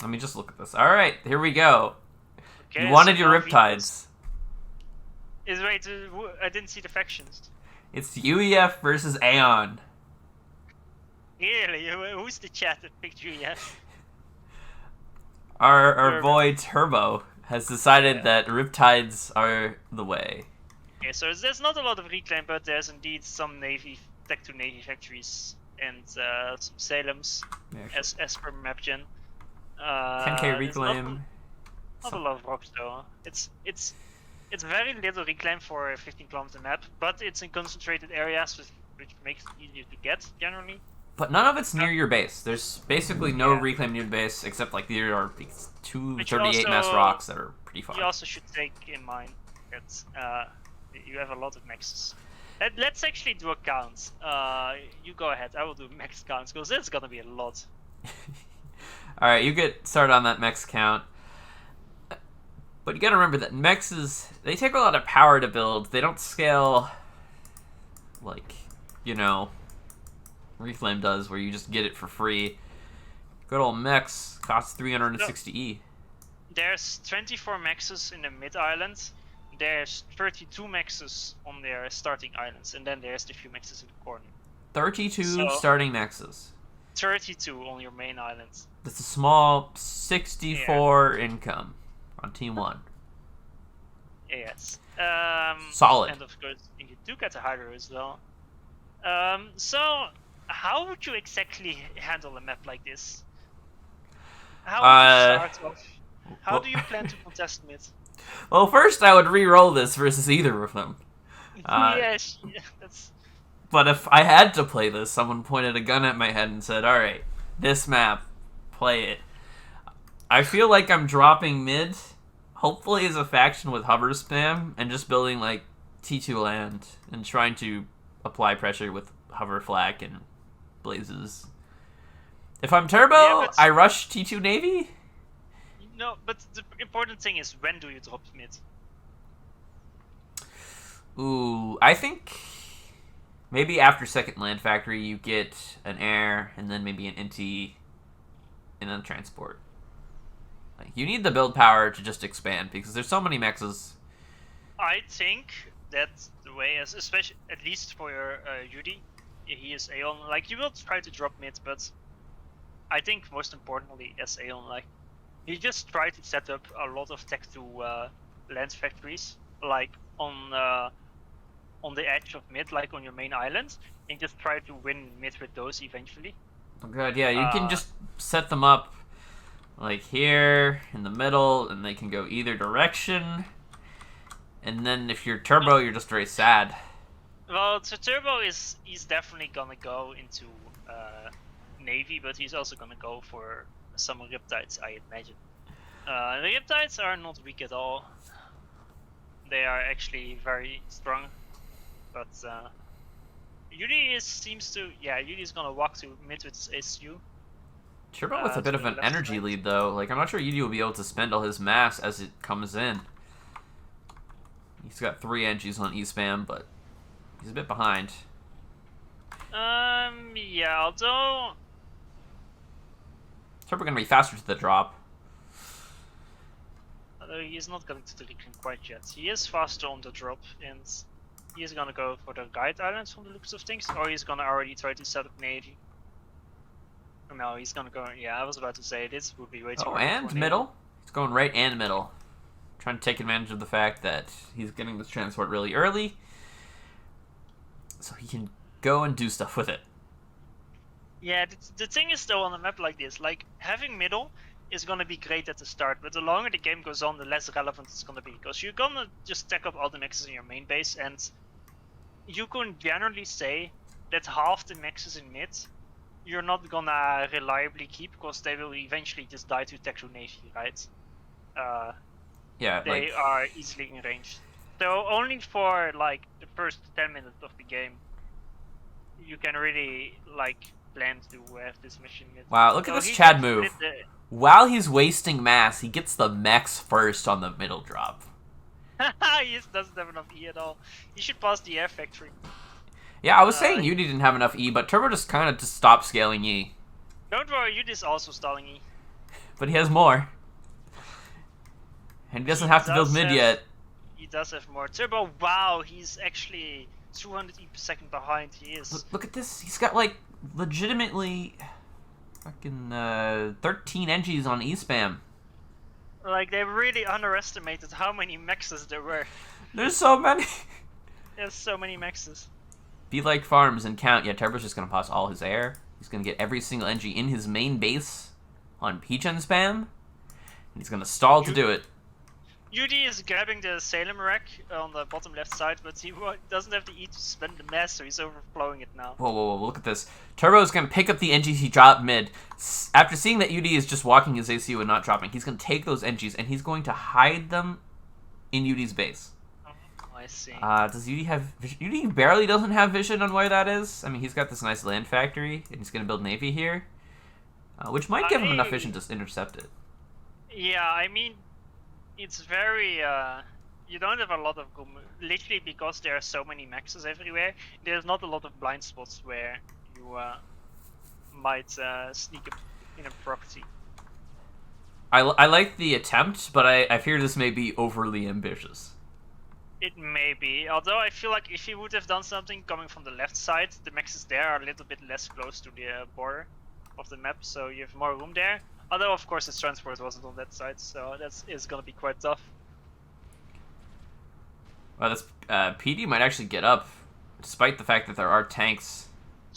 Let me just look at this. All right, here we go. Okay, You wanted so your now Riptides. I didn't see the factions. It's UEF versus Aeon. Really? Who's the chat that picked UEF? Our boy Turbo has decided Yeah. that Riptides are the way. Okay, so there's not a lot of reclaim, but there's indeed some Tech 2 Navy factories and some Salems Yeah, as per map gen. 10k There's reclaim. not a lot of rocks though. It's very little reclaim for a 15-kilometer map, but it's in concentrated areas, which makes it easier to get generally. But none of it's near your base. There's basically no reclaim near the base, except like there are these two 38 mass rocks that are pretty far. You also should take in mind that you have a lot of maxes. Let's actually do a count. You go ahead. I will do max counts because it's gonna be a lot. All right, you get started on that max count. But you gotta remember that mexes, they take a lot of power to build. They don't scale like, Reclaim does, where you just get it for free. Good old mex costs 360E. There's 24 maxes in the mid island. There's 32 maxes on their starting islands, and then there's the few maxes in the corner. 32 starting maxes. 32 on your main island. That's a small 64 income on Team 1. Yes. Solid. And of course, you do get a hydro as well. So, how would you exactly handle a map like this? How would you start off? How do you plan to contest mid? Well, first I would re-roll this versus either of them. Yes, that's... But if I had to play this, someone pointed a gun at my head and said, alright, this map, play it. I feel like I'm dropping mid, hopefully as a faction with hover spam, and just building like T2 land, and trying to apply pressure with hover flak and blazes. If I'm Turbo, I rush T2 Navy? No, but the important thing is, when do you drop mid? Ooh, I think maybe after second land factory you get an air and then maybe an inti and then transport. Like, you need the build power to just expand because there's so many mexes. I think that's the way, especially at least for your Yudi. He is Aeon. Like, you will try to drop mid, but I think most importantly as Aeon, like, you just try to set up a lot of Tech 2 land factories, like on the edge of mid, like on your main island, and just try to win mid with those eventually. Oh god, yeah, you can just set them up like here in the middle, and they can go either direction. And then if you're Turbo, you're just very sad. Well, so Turbo he's definitely gonna go into Navy, but he's also gonna go for some Riptides, I imagine. The Riptides are not weak at all. They are actually very strong. But Yudi Yudi's gonna walk to mid with his SU. Turbo with a bit of an energy lead though. Like, I'm not sure Yudi will be able to spend all his mass as it comes in. He's got 3 energies on E-spam, but he's a bit behind. Yeah, although Turbo gonna be faster to the drop. Although he is not going to the reclaim quite yet. He is faster on the drop, and he is gonna go for the guide islands from the looks of things, or he's gonna already try to set up Navy. No, he's gonna go. Yeah, I was about to say this would be way too. Oh, and middle. He's going right and middle, trying to take advantage of the fact that he's getting this transport really early, so he can go and do stuff with it. Yeah, the thing is though, on a map like this, like, having middle is gonna be great at the start, but the longer the game goes on, the less relevant it's gonna be, because you're gonna just stack up all the maxes in your main base, and you can generally say that half the maxes in mid you're not gonna reliably keep, because they will eventually just die to Tech 2 Navy, right? Yeah, they are easily in range. So only for like the first 10 minutes of the game you can really like plan to have this mission mid. Wow, look at this Chad move. While he's wasting mass, he gets the mechs first on the middle drop. He doesn't have enough E at all. He should pass the air factory. Yeah, I was saying Yudi didn't have enough E, but Turbo just kind of stopped scaling E. Don't worry, Yudi's also stalling E. but he has more. And he doesn't have to build mid yet. He does have more. Turbo, wow, he's actually 200 EP per second behind. He is. Look at this. He's got, like, legitimately fucking 13 NGs on E-Spam. Like, they really underestimated how many maxes there were. There's so many. There's so many maxes. Be like farms and count. Yeah, Turbo's just going to pause all his air. He's going to get every single NG in his main base on P-Gen spam. And he's going to stall to do it. Yudi is grabbing the Salem rack on the bottom left side, but he doesn't have the E to spend the mass, so he's overflowing it now. Whoa, look at this. Turbo's going to pick up the NGs he dropped mid. After seeing that Yudi is just walking his ACU and not dropping, he's going to take those NGs and he's going to hide them in Yudi's base. Oh, I see. Does Yudi have vision? Yudi barely doesn't have vision on where that is. I mean, he's got this nice land factory, and he's going to build Navy here, which might give him enough vision to intercept it. Yeah, I mean, it's very, you don't have a lot of room, literally because there are so many maxes everywhere. There's not a lot of blind spots where you might sneak in a property. I like the attempt, but I fear this may be overly ambitious. It may be, although I feel like if he would have done something coming from the left side, the maxes there are a little bit less close to the border of the map, so you have more room there. Although, of course, his transport wasn't on that side, so that is going to be quite tough. Well, this PD might actually get up, despite the fact that there are tanks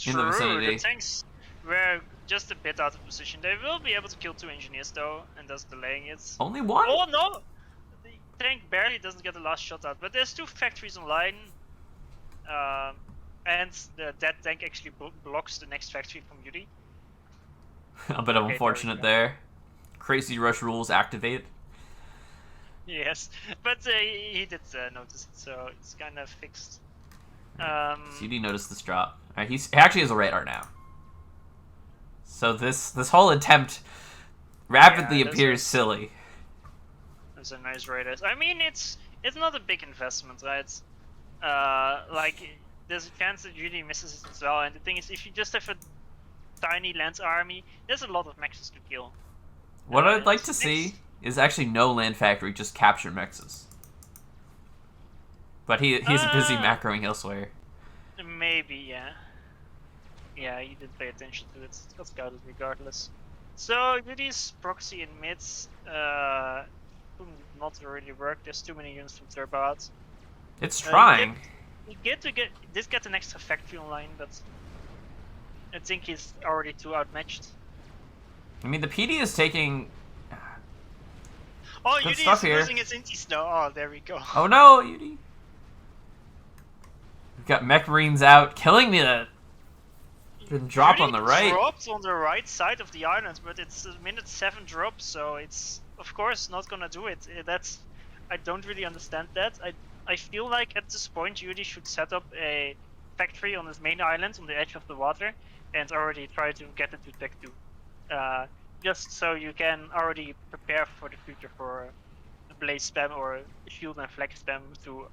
in the vicinity. The tanks were just a bit out of position. They will be able to kill 2 engineers, though, and thus delaying it. Only one? Oh, no! The tank barely doesn't get the last shot out, but there's 2 factories online. And that tank actually blocks the next factory from Yudi. A bit of unfortunate there. Crazy rush rules activate. Yes, but he did notice it, so it's kind of fixed. CD noticed this drop. He actually has a radar now. So this whole attempt rapidly appears silly. That's a nice radar. I mean, it's not a big investment, right? Like, there's a chance that Yudi misses it as well, and the thing is, if you just have a tiny land army, there's a lot of mexes to kill. What I'd like to see is actually no land factory, just capture mexes. But he's busy macroing elsewhere. Maybe, yeah. Yeah, he did pay attention to it. It got scouted regardless. So, Yudi's proxy in mids, not really work. There's too many units from Turbo out. It's trying. You get an extra factory online, but I think he's already too outmatched. I mean, the PD is taking Oh, good Yudi stuff is here. losing his intis now. Oh, there we go. Oh no, Yudi. We've got mech marines out, killing the drop on the right. Dropped on the right side of the island, but it's a minute 7 drop, so it's of course not gonna do it. I don't really understand that. I feel like at this point Yudi should set up a factory on his main island on the edge of the water and already try to get it to Tech 2. Just so you can already prepare for the future for a blaze spam or shield and flag spam to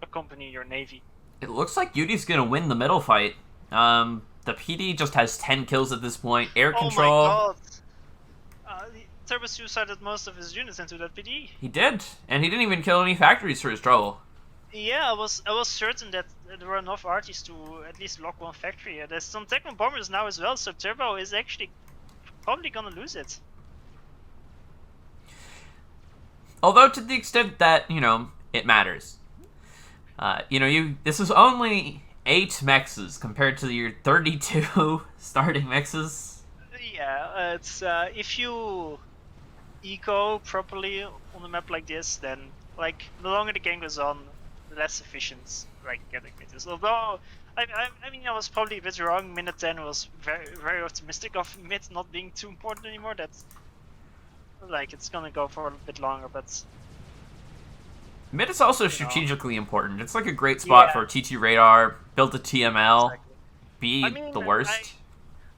accompany your navy. It looks like Yudi's gonna win the middle fight. The PD just has 10 kills at this point. Air control. Oh my god! Turbo suicided most of his units into that PD. He did, and he didn't even kill any factories for his trouble. Yeah, I was certain that there were enough arties to at least lock one factory. There's some Techno bombers now as well, so Turbo is actually probably gonna lose it. Although to the extent that, it matters. This is only 8 mexes compared to your 32 starting mexes. Yeah, it's if you eco properly on a map like this, then like the longer the game goes on, the less efficient getting it is. Although I mean I was probably a bit wrong. Minute 10 was very very optimistic of mid not being too important anymore. That's like it's gonna go for a bit longer, but mid is also strategically important. It's like a great spot for TT radar, build a TML, be the worst.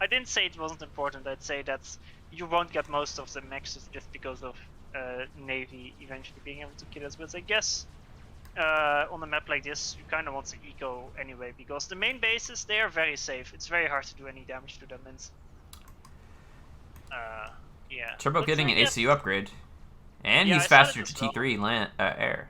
I didn't say it wasn't important. I'd say that you won't get most of the maxes just because of Navy eventually being able to kill us. But I guess on a map like this, you kind of want to eco anyway, because the main bases, they are very safe. It's very hard to do any damage to them. And Yeah. Turbo But, getting an yeah, ACU upgrade. And Yeah, he's I saw faster it to as well. T3 land, air.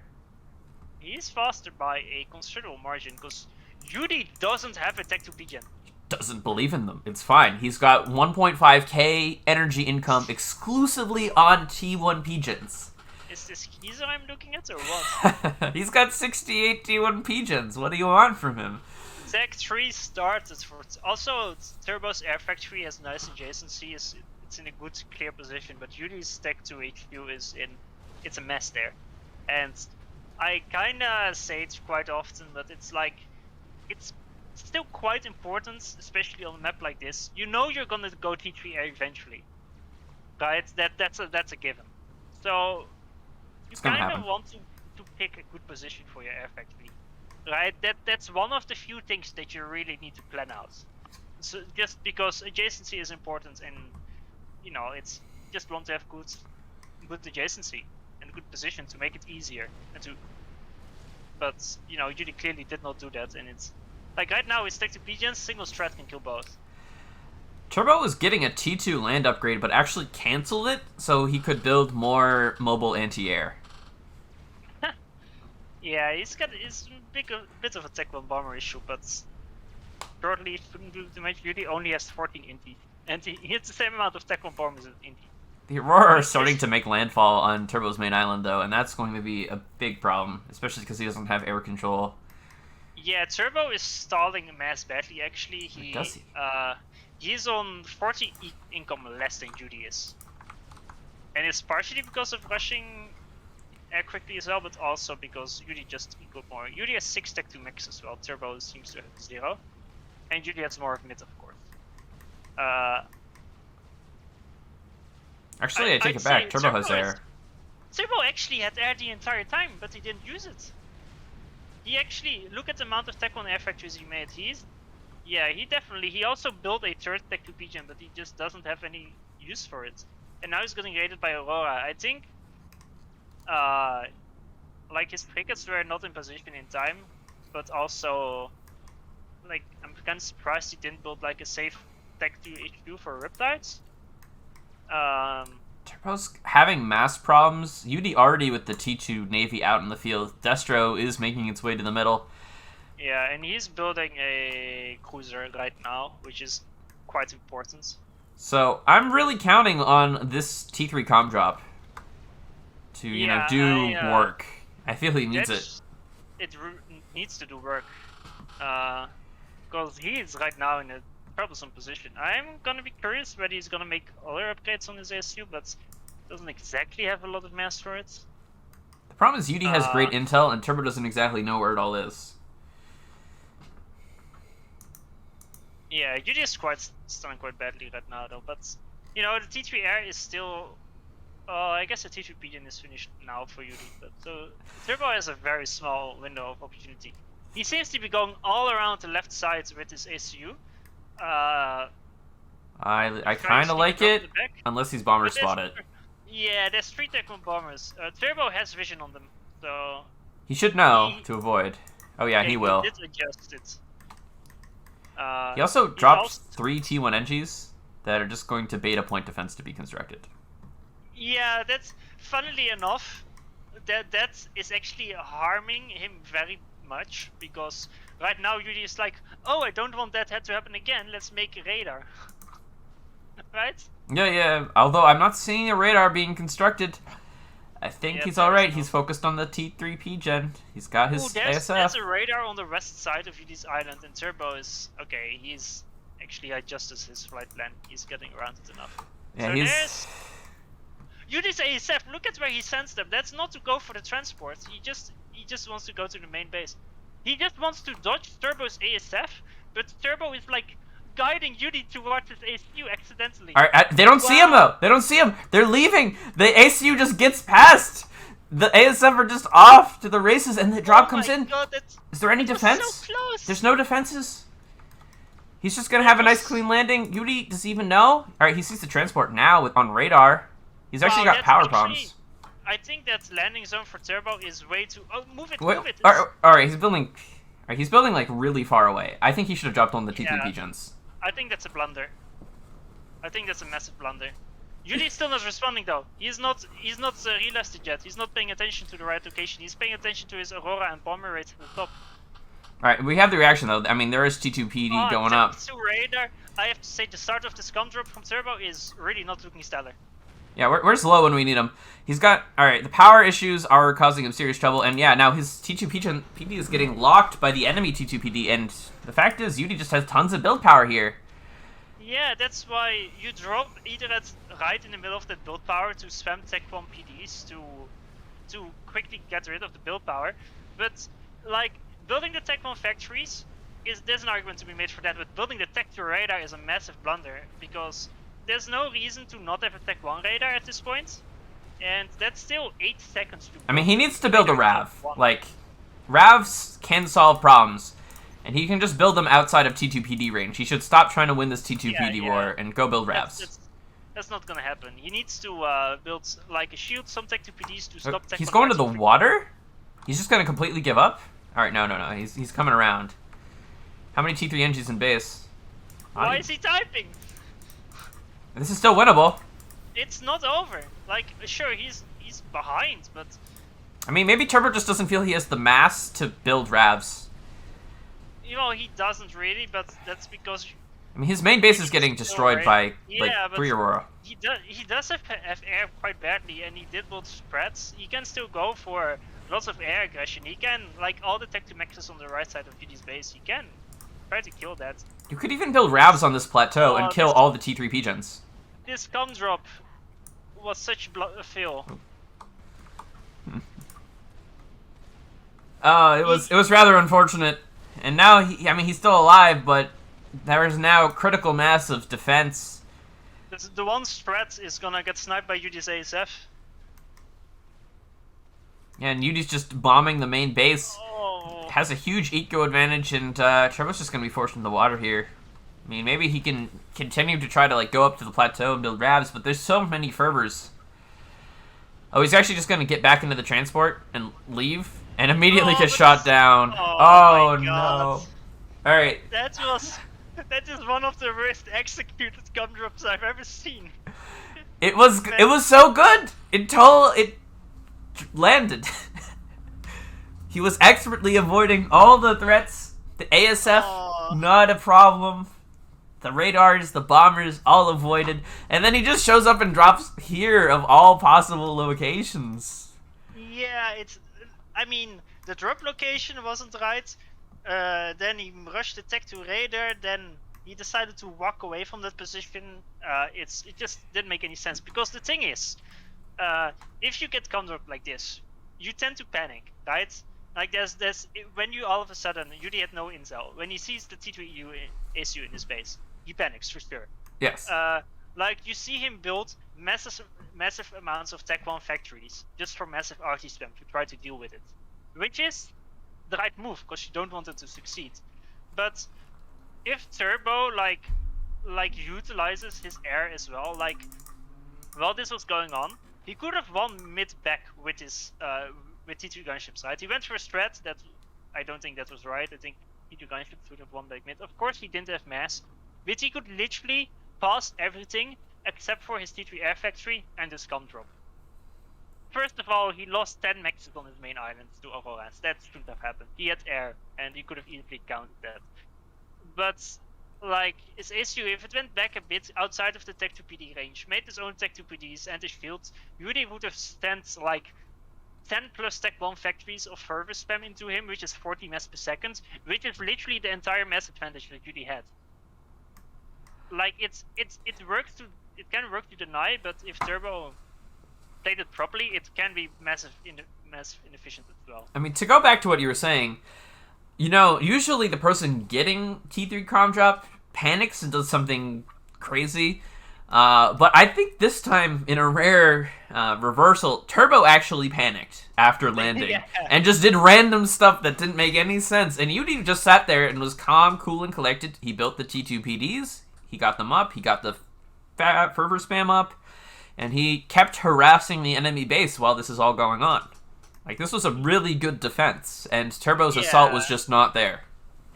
He's faster by a considerable margin because Yudi doesn't have a tech to pigeon. Doesn't believe in them. It's fine. He's got 1.5k energy income exclusively on T1 pigeons. Is this Kiza I'm looking at or what? He's got 68 T1 pigeons. What do you want from him? Tech 3 started for... Also, Turbo's Air Factory has nice adjacency. It's in a good, clear position, but Yudi's Tech 2 HQ is in... It's a mess there. And I kinda say it quite often, but it's like... It's still quite important, especially on a map like this. You know you're gonna go T3 air eventually. Right? That's a given. So... You kind of want to pick a good position for your air factory, right? That's one of the few things that you really need to plan out. So just because adjacency is important, and you know it's just want to have good adjacency and good position to make it easier and to. But you know, Yudi clearly did not do that, and it's like right now it's tech to pigeons, single strat can kill both. Turbo was getting a T2 land upgrade, but actually canceled it so he could build more mobile anti-air. Yeah, he's got a bit of a tech one bomber issue, but shortly to make Yudi only has 14 inti, and he hits the same amount of tech one bombers as inti. The Aurora are starting to make landfall on Turbo's main island, though, and that's going to be a big problem, especially because he doesn't have air control. Yeah, Turbo is stalling mass badly, actually. Does he? He's on 40 income less than Yudi is. And it's partially because of rushing air quickly as well, but also because Yudi just equaled more. Yudi has 6 tech to mix as well, Turbo seems to have 0. And Yudi has more of mid, of course. Actually, I take it back. Turbo has air. Turbo actually had air the entire time, but he didn't use it. He actually, look at the amount of tech 1 air factories he made. He also built a third tech 2 pigeon, but he just doesn't have any use for it. And now he's getting raided by Aurora. I think, like his crickets were not in position in time, but also, like, I'm kind of surprised he didn't build like a safe tech 2 HQ for Riptides. Turbo's having mass problems. Yudi already with the T2 Navy out in the field. Destro is making its way to the middle. Yeah, and he's building a cruiser right now, which is quite important. So I'm really counting on this T3 comm drop to do work. I feel he needs it. It needs to do work, because he is right now in a troublesome position. I'm gonna be curious whether he's gonna make other upgrades on his ASU, but doesn't exactly have a lot of mass for it. The problem is Yudi has great intel, and Turbo doesn't exactly know where it all is. Yeah, Yudi is stunning quite badly right now, though. But you know, the T3 air is still. I guess the T3 pigeon is finished now for Yudi, but so Turbo has a very small window of opportunity. He seems to be going all around the left side with his ACU. I kind of like it, unless he's bomber spotted. Yeah, there's 3 tech 1 bombers. Turbo has vision on them, so he should know to avoid. Oh yeah, he will. He did adjust it. He also drops 3 T1 NGs that are just going to bait a point defense to be constructed. Yeah, that's funnily enough, that is actually harming him very much, because right now Yudi is like, oh, I don't want that to happen again, let's make a radar. Right? Yeah. Although I'm not seeing a radar being constructed. I think he's alright. He's focused on the T3 P-Gen. He's got his ASF. There's a radar on the west side of Yudi's island, and Turbo is... Okay, he's actually adjusted his flight plan. He's getting around it enough. Yeah, so there's... Yudi's ASF, look at where he sends them. That's not to go for the transport. He just wants to go to the main base. He just wants to dodge Turbo's ASF, but Turbo is like guiding Yudi towards his ACU accidentally. They don't see him though. They don't see him. They're leaving. The ACU just gets past. The ASF are just off to the races, and the drop comes in. God, is there any defense? So close. There's no defenses. He's just gonna have a nice clean landing. Yudi, does he even know? Alright, he sees the transport now on radar. He's actually got power problems. I think that landing zone for Turbo is way too... Oh, move it. Alright, he's building... Alright, he's building like really far away. I think he should have dropped on the T3 Pigeons. I think that's a blunder. I think that's a massive blunder. Yudi's still not responding though. He's not relisted yet. He's not paying attention to the right location. He's paying attention to his Aurora and bomber rates at the top. Alright, we have the reaction though. I mean, there is T2PD going up. Radar. I have to say the start of the scum drop from Turbo is really not looking stellar. Yeah, where's low when we need him? He's got... Alright, the power issues are causing him serious trouble, and yeah, now his T2PD is getting locked by the enemy T2PD, and the fact is, Yudi just has tons of build power here. Yeah, that's why you drop either at right in the middle of that build power to spam Tech 1 PDs to quickly get rid of the build power, but, like, building the Tech 1 factories, there's an argument to be made for that, but building the Tech 2 radar is a massive blunder, because there's no reason to not have a Tech 1 radar at this point, and that's still 8 seconds to build. I mean, he needs to build a RAV. Like, RAVs can solve problems, and he can just build them outside of T2PD range. He should stop trying to win this T2PD war and go build RAVs. That's not gonna happen. He needs to build, like, a shield, some Tech 2 PDs to stop Tech 1. He's going to the water? He's just gonna completely give up? Alright, no. He's coming around. How many T3 engines in base? Why is he typing? This is still winnable. It's not over. Like, sure, he's behind, but... I mean, maybe Turbo just doesn't feel he has the mass to build RAVs. You know, he doesn't really, but that's because... I mean, his main base is getting destroyed by, like, 3 Aurora. He does have air quite badly, and he did build spreads. He can still go for lots of air aggression. He can, like, all the Tech 2 Maxes on the right side of Yudi's base, he can try to kill that. You could even build RAVs on this plateau and kill all the T3 P-gens. This scum drop was such a fail. It was rather unfortunate. And now, he's still alive, but there is now critical mass of defense. The one spread is gonna get sniped by Yudi's ASF. Yeah, and Yudi's just bombing the main base. Oh. Has a huge eco advantage, and Turbo's just gonna be forced into the water here. I mean, maybe he can continue to try to, like, go up to the plateau and build RAVs, but there's so many fervors. Oh, he's actually just gonna get back into the transport and leave, and immediately get shot down. Oh no. Alright. That is one of the worst executed scum drops I've ever seen. It was so good until it landed. He was expertly avoiding all the threats. The ASF, not a problem. The radars, the bombers, all avoided. And then he just shows up and drops here of all possible locations. Yeah, I mean, the drop location wasn't right. Then he rushed the Tech 2 radar. Then he decided to walk away from that position. It just didn't make any sense. Because the thing is, if you get countered like this, you tend to panic, right? Like when you all of a sudden, Yudi had no intel. When he sees the T2 issue in his base, he panics for sure. Yes. Like you see him build massive amounts of Tech 1 factories just for massive RT spam to try to deal with it, which is the right move because you don't want it to succeed. But if Turbo like utilizes his air as well, like while this was going on, he could have won mid back with his with T2 gunships, right? He went for a strat that I don't think that was right. I think T2 gunships would have won back mid. Of course, he didn't have mass, but he could literally pass everything except for his T3 air factory and the scum drop. First of all, he lost 10 maxes on his main island to Auroras. That shouldn't have happened. He had air, and he could have easily countered that. But, like, his issue, if it went back a bit outside of the Tech 2 PD range, made his own Tech 2 PDs and his shields, Yudi would have sent, like, 10 plus Tech 1 factories of fervor spam into him, which is 40 mass per second, which is literally the entire mass advantage that Yudi had. Like, it can work to deny, but if Turbo played it properly, it can be massive inefficient as well. I mean, to go back to what you were saying, you know, usually the person getting T3 comm drop panics and does something crazy. But I think this time, in a rare reversal, Turbo actually panicked after landing and just did random stuff that didn't make any sense. And Yudi just sat there and was calm, cool, and collected. He built the T2 PDs. He got them up. He got the fervor spam up. And he kept harassing the enemy base while this is all going on. Like, this was a really good defense, and Turbo's assault was just not there.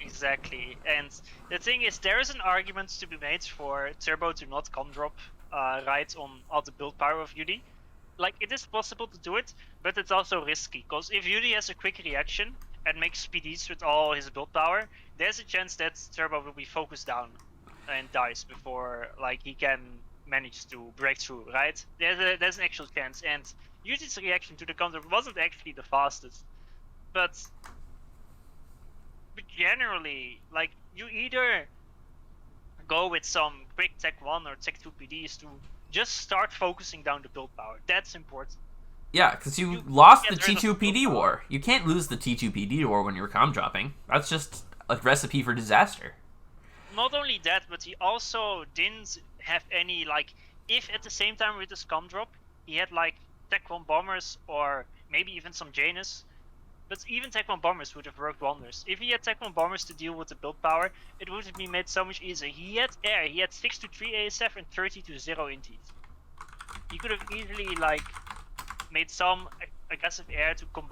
Exactly, and the thing is, there is an argument to be made for Turbo to not comm drop ride on all the build power of Yudi. Like, it is possible to do it, but it's also risky, because if Yudi has a quick reaction and makes PDs with all his build power, there's a chance that Turbo will be focused down and dies before like he can manage to break through, right? There's an actual chance, and Yudi's reaction to the counter wasn't actually the fastest, but generally, like, you either go with some quick Tech 1 or Tech 2 PDs to just start focusing down the build power. That's important. Yeah, because you lost the get rid of the T2 PD build war. You can't lose the T2 PD war when you're comm dropping. That's just a recipe for disaster. Not only that, but he also didn't have any, like, if at the same time with the scum drop, he had like Tech 1 bombers or maybe even some Janus, but even Tech 1 bombers would have worked wonders. If he had Tech 1 bombers to deal with the build power, it would have been made so much easier. He had air, he had 6 to 3 ASF and 30 to 0 inties. He could have easily like made some aggressive air to combine